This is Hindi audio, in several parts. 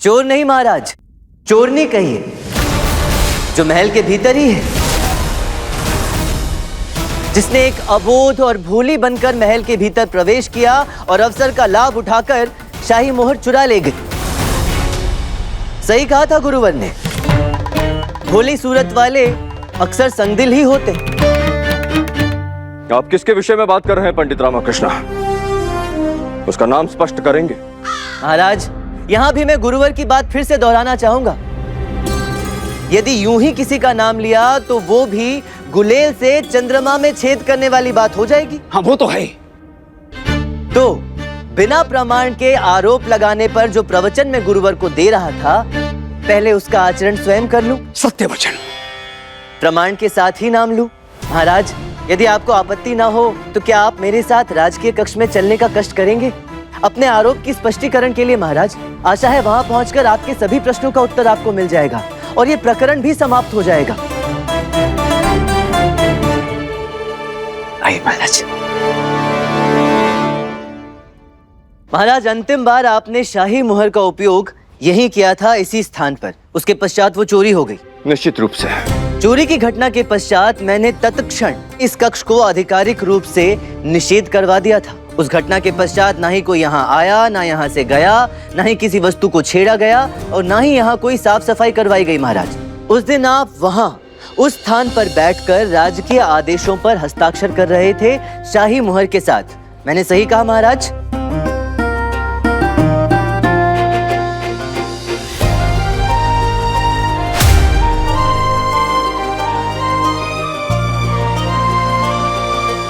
चोर नहीं महाराज, चोरनी कहिए, जो महल के भीतर ही है, जिसने एक अबोध और भोली बनकर महल के भीतर प्रवेश किया और अवसर का लाभ उठाकर शाही मोहर चुरा ले गई। सही कहा था गुरुवर ने, भोली सूरत वाले अक्सर संगदिल ही होते। आप किसके विषय में बात कर रहे हैं पंडित रामाकृष्ण? उसका नाम स्पष्ट करेंगे? महाराज, यहां भी मैं गुरुवर की बात फिर से दोहराना चाहूंगा। यदि यूं ही किसी का नाम लिया तो वो भी गुलेल से चंद्रमा में छेद करने वाली बात हो जाएगी। हाँ वो तो है। तो बिना प्रमाण के आरोप लगाने पर जो प्रवचन में गुरुवर को दे रहा था, पहले उसका आचरण स्वयं कर लूं? सत्य वचन। प्रमाण के साथ ही नाम लूं? महाराज, यदि आपको आपत्ति ना हो तो क्या आप मेरे साथ राजकीय कक्ष में चलने का कष्ट करेंगे? अपने आरोप की स्पष्टीकरण के लिए महाराज। आशा है वहां पहुंचकर आपके सभी प्रश्नों का उत्तर आपको मिल जाएगा और ये प्रकरण भी समाप्त हो जाएगा। आइए महाराज। महाराज, अंतिम बार आपने शाही मुहर का उपयोग यही किया था, इसी स्थान पर। उसके पश्चात वो चोरी हो गई। निश्चित रूप से। चोरी की घटना के पश्चात मैंने तत्क्षण इस कक्ष को आधिकारिक रूप से निषेध करवा दिया था। उस घटना के पश्चात ना ही कोई यहाँ आया, ना यहाँ से गया, ना ही किसी वस्तु को छेड़ा गया और ना ही यहाँ कोई साफ सफाई करवाई गई। महाराज, उस दिन आप वहाँ उस स्थान पर बैठकर राजकीय आदेशों पर हस्ताक्षर कर रहे थे शाही मुहर के साथ। मैंने सही कहा महाराज?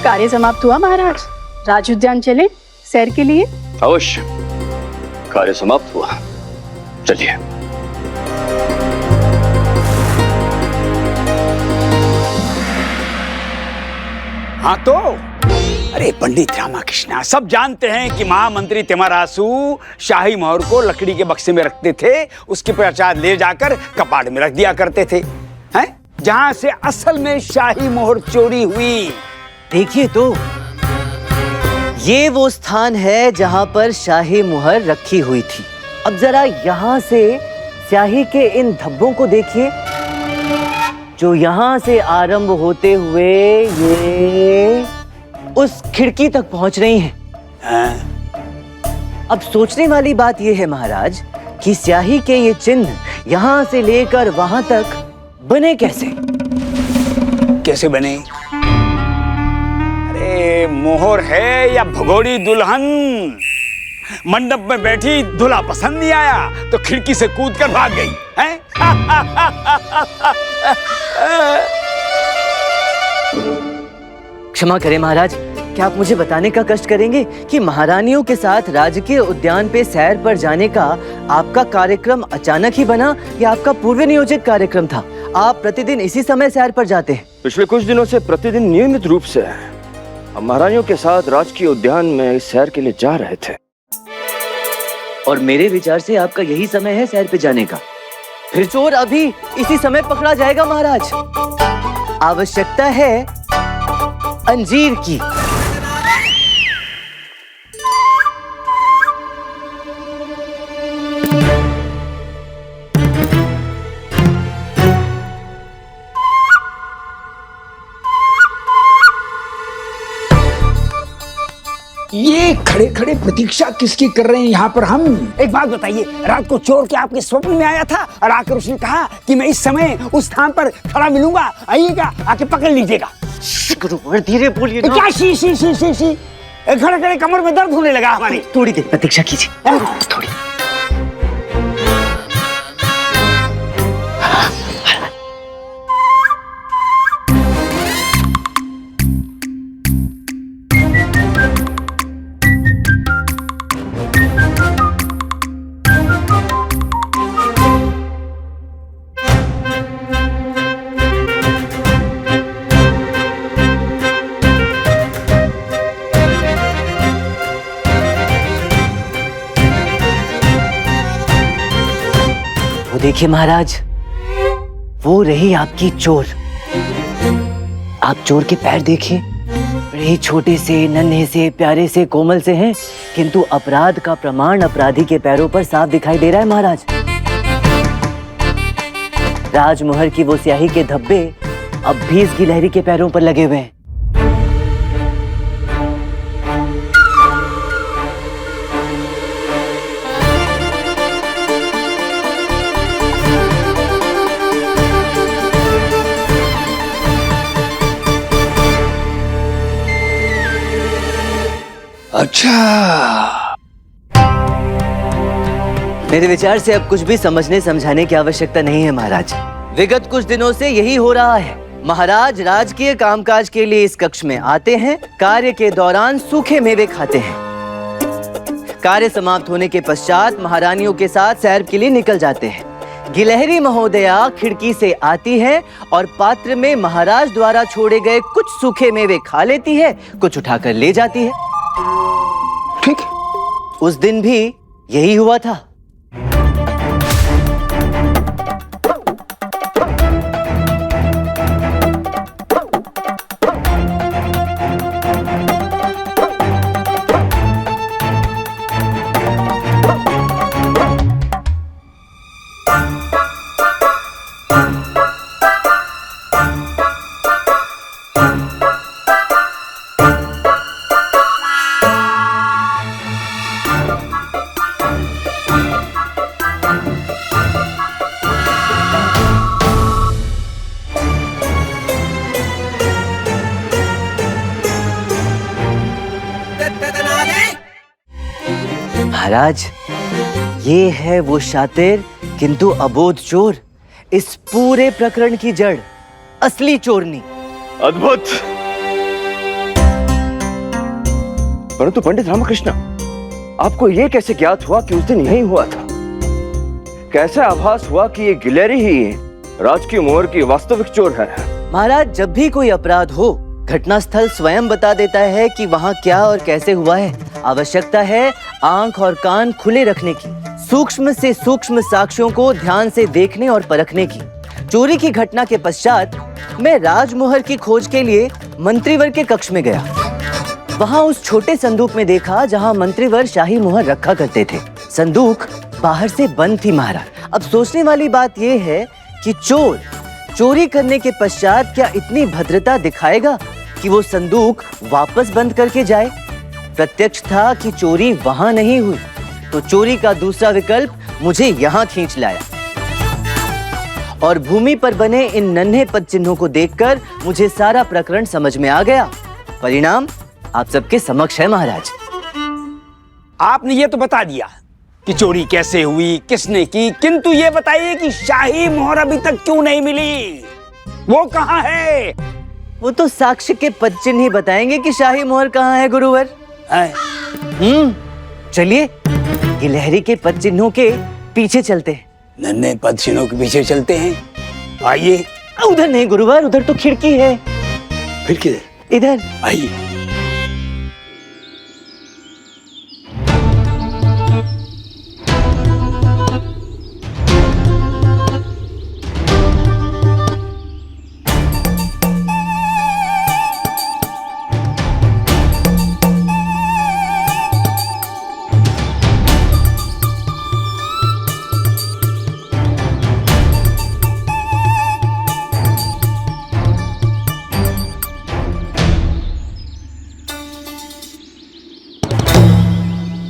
कार्य समाप्त हुआ महाराज। राज उद्यान चले सैर के लिए? अवश्य, कार्य समाप्त हुआ। चलिए। हाँ तो अरे पंडित रामाकृष्ण, सब जानते हैं कि महामंत्री तिमरासु शाही मोहर को लकड़ी के बक्से में रखते थे, उसके पश्चात ले जाकर कपाट में रख दिया करते थे, हैं? जहां से असल में शाही मोहर चोरी हुई। देखिए तो, ये वो स्थान है जहां पर शाही मुहर रखी हुई थी। अब जरा यहां से स्याही के इन धब्बों को देखिए, जो यहां से आरंभ होते हुए ये उस खिड़की तक पहुंच रही हैं। अब सोचने वाली बात यह है महाराज कि स्याही के ये चिन्ह यहां से लेकर वहां तक बने कैसे? कैसे बने? अरे मोहर है या भगोड़ी दुल्हन, मंडप में बैठी दूल्हा पसंद नहीं आया तो खिड़की से कूद कर भाग गई, हैं? क्षमा करें महाराज, क्या आप मुझे बताने का कष्ट करेंगे कि महारानियों के साथ राजकीय उद्यान पे सैर पर जाने का आपका कार्यक्रम अचानक ही बना या आपका पूर्व नियोजित कार्यक्रम था? आप प्रतिदिन इसी समय सैर पर जाते हैं? पिछले कुछ दिनों से प्रतिदिन नियमित रूप से हम महारानियों के साथ राजकीय उद्यान में सैर के लिए जा रहे थे। और मेरे विचार से आपका यही समय है सैर पे जाने का। फिर चोर अभी इसी समय पकड़ा जाएगा महाराज। आवश्यकता है अंजीर की। ये खड़े खड़े प्रतीक्षा किसकी कर रहे हैं यहाँ पर हम? एक बात बताइए, रात को चोर के आपके स्वप्न में आया था और आकर उसने कहा कि मैं इस समय उस स्थान पर खड़ा मिलूंगा, आइएगा, आके पकड़ लीजिएगा। गुरुवर धीरे बोलिए ना। क्या she she she she she? खड़े खड़े कमर में दर्द होने लगा हमारी। थोड़ी देर प्रतीक्षा कीजिए, थोड़ी। देखिए महाराज, वो रही आपकी चोर। आप चोर के पैर देखिए, बड़े छोटे से, नन्हे से, प्यारे से, कोमल से हैं, किंतु अपराध का प्रमाण अपराधी के पैरों पर साफ दिखाई दे रहा है महाराज। राजमोहर की वो स्याही के धब्बे अब भी इस गिलहरी के पैरों पर लगे हुए हैं। अच्छा, मेरे विचार से अब कुछ भी समझने समझाने की आवश्यकता नहीं है महाराज। विगत कुछ दिनों से यही हो रहा है। महाराज राजकीय कामकाज के लिए इस कक्ष में आते हैं, कार्य के दौरान सूखे मेवे खाते हैं, कार्य समाप्त होने के पश्चात महारानियों के साथ सैर के लिए निकल जाते हैं। गिलहरी महोदया खिड़की से आती है और पात्र में महाराज द्वारा छोड़े गए कुछ सूखे मेवे खा लेती है, कुछ उठाकर ले जाती है। ठीक। उस दिन भी यही हुआ था। महाराज, ये है वो शातिर किंतु अबोध चोर, इस पूरे प्रकरण की जड़, असली चोरनी। अद्भुत। परंतु पंडित रामकृष्ण, आपको यह कैसे ज्ञात हुआ कि उस दिन यही हुआ था? कैसे आभास हुआ कि ये गिलहरी ही राजकीय मोहर की वास्तविक चोर है? महाराज, जब भी कोई अपराध हो, घटनास्थल स्वयं बता देता है कि वहाँ क्या और कैसे हुआ है। आवश्यकता है आंख और कान खुले रखने की, सूक्ष्म से सूक्ष्म साक्ष्यों को ध्यान से देखने और परखने की। चोरी की घटना के पश्चात मैं राजमोहर की खोज के लिए मंत्रीवर के कक्ष में गया। वहाँ उस छोटे संदूक में देखा जहाँ मंत्रीवर शाही मोहर रखा करते थे। संदूक बाहर से बंद थी महाराज। अब सोचने वाली बात यह है कि चोर चोरी करने के पश्चात क्या इतनी भद्रता दिखाएगा कि वो संदूक वापस बंद करके जाए? प्रत्यक्ष था कि चोरी वहां नहीं हुई, तो चोरी का दूसरा विकल्प मुझे यहाँ खींच लाया। और भूमि पर बने इन नन्हे पद चिन्हों को देखकर मुझे सारा प्रकरण समझ में आ गया। परिणाम आप सबके समक्ष है महाराज। आपने ये तो बता दिया कि चोरी कैसे हुई, किसने की, किंतु ये बताइए कि शाही मोहर अभी तक क्यों नहीं मिली? वो कहाँ है? वो तो साक्ष्य के पद चिन्ह ही बताएंगे कि शाही मोहर कहाँ है गुरुवर। चलिए गिलहरी के पद चिन्हों के पीछे चलते हैं। नन्हे पद चिन्हों के पीछे चलते हैं। आइए। उधर नहीं गुरुवर, उधर तो खिड़की है। फिर किधर? इधर आइए।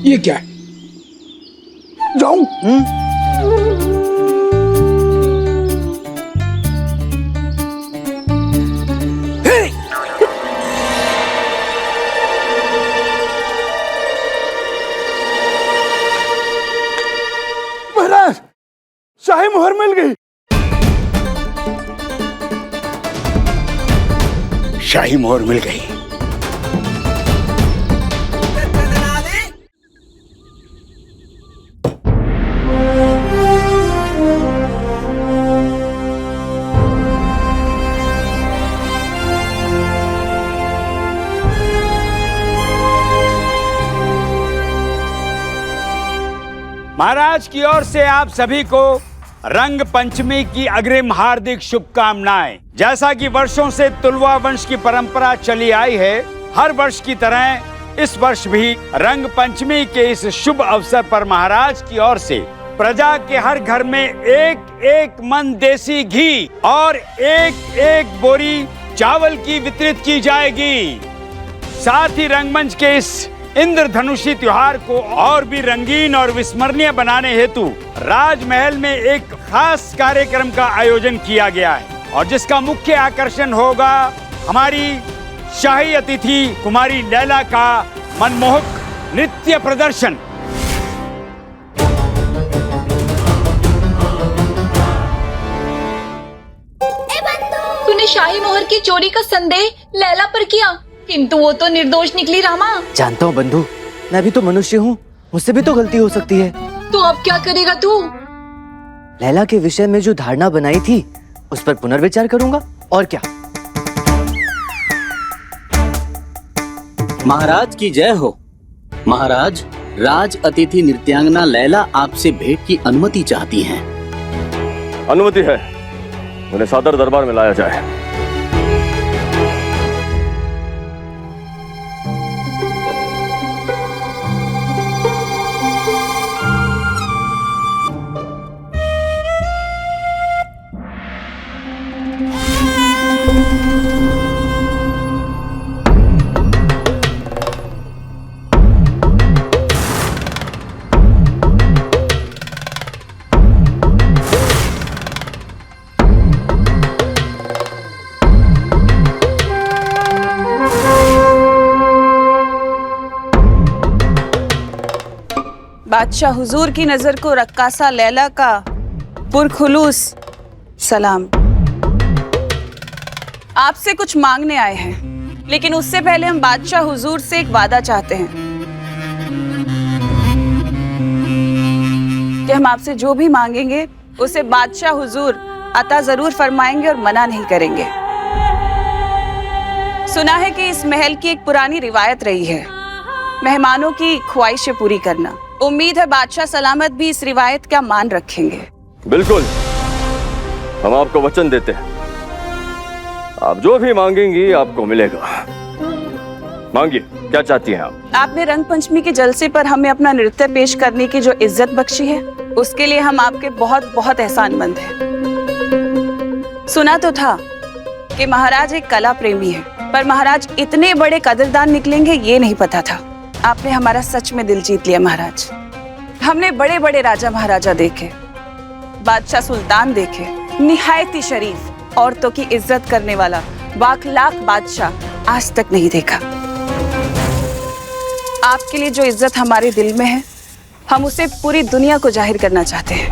ये क्या है? जाऊं? महाराज, शाही मोहर मिल गई। शाही मोहर मिल गई। महाराज की ओर से आप सभी को रंग पंचमी की अग्रिम हार्दिक शुभकामनाएं। जैसा कि वर्षों से तुलवा वंश की परंपरा चली आई है, हर वर्ष की तरह इस वर्ष भी रंग पंचमी के इस शुभ अवसर पर महाराज की ओर से प्रजा के हर घर में एक एक मन देसी घी और एक एक बोरी चावल की वितरित की जाएगी। साथ ही रंगमंच के इस इंद्रधनुषी त्योहार को और भी रंगीन और विस्मरणीय बनाने हेतु राजमहल में एक खास कार्यक्रम का आयोजन किया गया है और जिसका मुख्य आकर्षण होगा हमारी शाही अतिथि कुमारी लैला का मनमोहक नृत्य प्रदर्शन। तूने शाही मोहर की चोरी का संदेह लैला पर किया, किंतु वो तो निर्दोष निकली रामा। जानता हूँ बंधु, मैं भी तो मनुष्य हूँ, मुझसे भी तो गलती हो सकती है। तो अब क्या करेगा तू? लैला के विषय में जो धारणा बनाई थी उस पर पुनर्विचार करूंगा, और क्या। महाराज की जय हो। महाराज, राज अतिथि नृत्यांगना लैला आपसे भेंट की अनुमति चाहती हैं। अनुमति है, उन्हें सादर दरबार में लाया जाए। बादशाह हुजूर की नजर को रक्कासा लैला का पुरखुलूस सलाम। आपसे कुछ मांगने आए हैं, लेकिन उससे पहले हम बादशाह हुजूर से एक वादा चाहते हैं कि हम आपसे जो भी मांगेंगे उसे बादशाह हुजूर अता जरूर फरमाएंगे और मना नहीं करेंगे। सुना है कि इस महल की एक पुरानी रिवायत रही है मेहमानों की ख्वाहिशें पूरी करना। उम्मीद है बादशाह सलामत भी इस रिवायत का मान रखेंगे। बिल्कुल, हम आपको वचन देते हैं, आप जो भी मांगेंगी आपको मिलेगा। मांगिए, क्या चाहती हैं आप? आपने रंग पंचमी के जलसे पर हमें अपना नृत्य पेश करने की जो इज्जत बख्शी है उसके लिए हम आपके बहुत बहुत एहसानमंद हैं। सुना तो था कि महाराज एक कला प्रेमी है, पर महाराज इतने बड़े कदरदान निकलेंगे ये नहीं पता था। आपने हमारा सच में दिल जीत लिया महाराज। हमने बड़े बड़े राजा महाराजा देखे, बादशाह सुल्तान देखे, निहायती शरीफ औरतों की इज्जत करने वाला बाखलाक बादशाह आज तक नहीं देखा। आपके लिए जो इज्जत हमारे दिल में है हम उसे पूरी दुनिया को जाहिर करना चाहते हैं।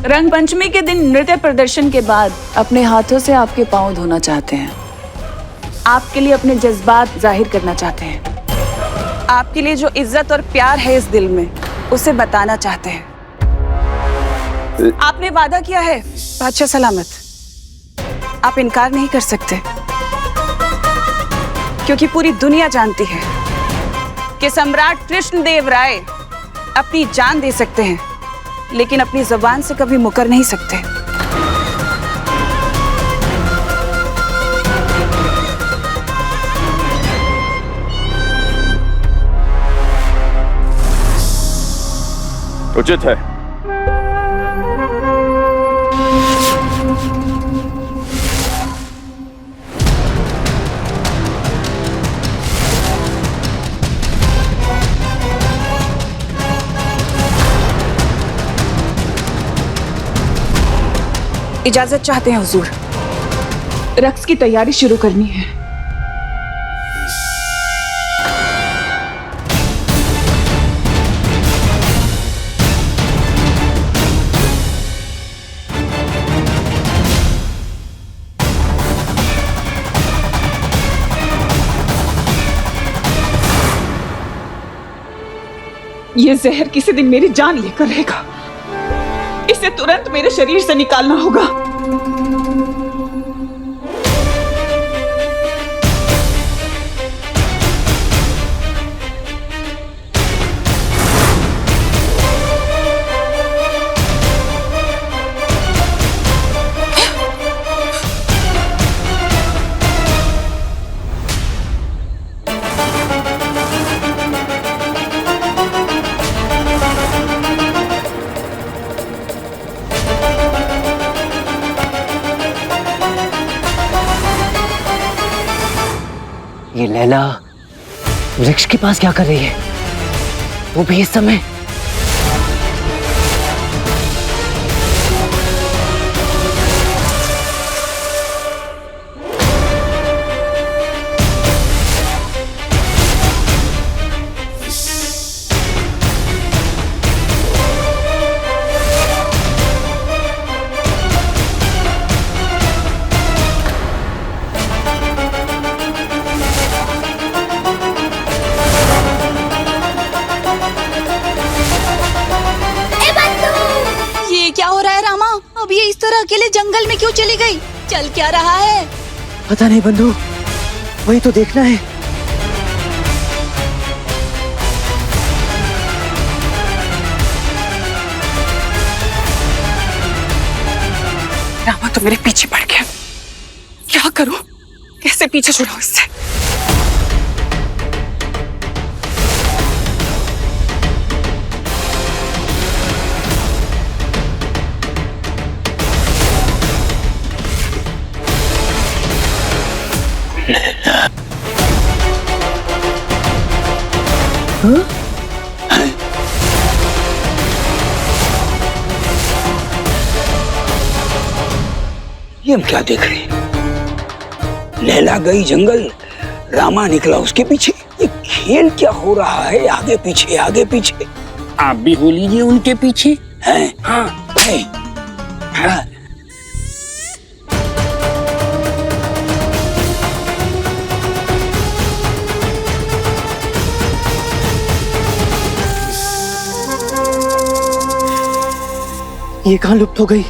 रंग पंचमी के दिन नृत्य प्रदर्शन के बाद अपने हाथों से आपके पांव धोना चाहते हैं। आपके लिए अपने जज्बात जाहिर करना चाहते हैं। आपके लिए जो इज्जत और प्यार है इस दिल में उसे बताना चाहते हैं। आपने वादा किया है बादशाह सलामत, आप इनकार नहीं कर सकते, क्योंकि पूरी दुनिया जानती है कि सम्राट कृष्णदेव राय अपनी जान दे सकते हैं लेकिन अपनी जुबान से कभी मुकर नहीं सकते। उचित है। इजाजत चाहते हैं हुजूर, रक्स की तैयारी शुरू करनी है। ये जहर किसी दिन मेरी जान लेकर रहेगा। इसे तुरंत मेरे शरीर से निकालना होगा। लैला वृक्ष के पास क्या कर रही है, वो भी इस समय? अब ये इस तरह अकेले जंगल में क्यों चली गई? चल क्या रहा है? पता नहीं बंधु, वही तो देखना है। रामा तो मेरे पीछे पड़ गया, क्या करूं? कैसे पीछे छुड़ाऊं इससे? ये हम क्या देख रहे हैं? लैला गई जंगल, रामा निकला उसके पीछे। ये खेल क्या हो रहा है? आगे पीछे आगे पीछे। आप भी हो लीजिए उनके पीछे। हैं? हाँ, हैं। हाँ। ये कहाँ लुप्त हो गई?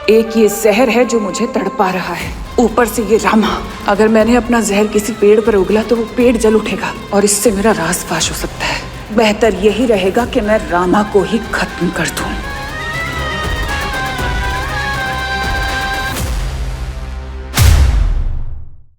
एक ये जहर है जो मुझे तड़पा रहा है, ऊपर से ये रामा। अगर मैंने अपना जहर किसी पेड़ पर उगला तो वो पेड़ जल उठेगा और इससे मेरा राज फाश हो सकता है। बेहतर यही रहेगा कि मैं रामा को ही खत्म कर दूं।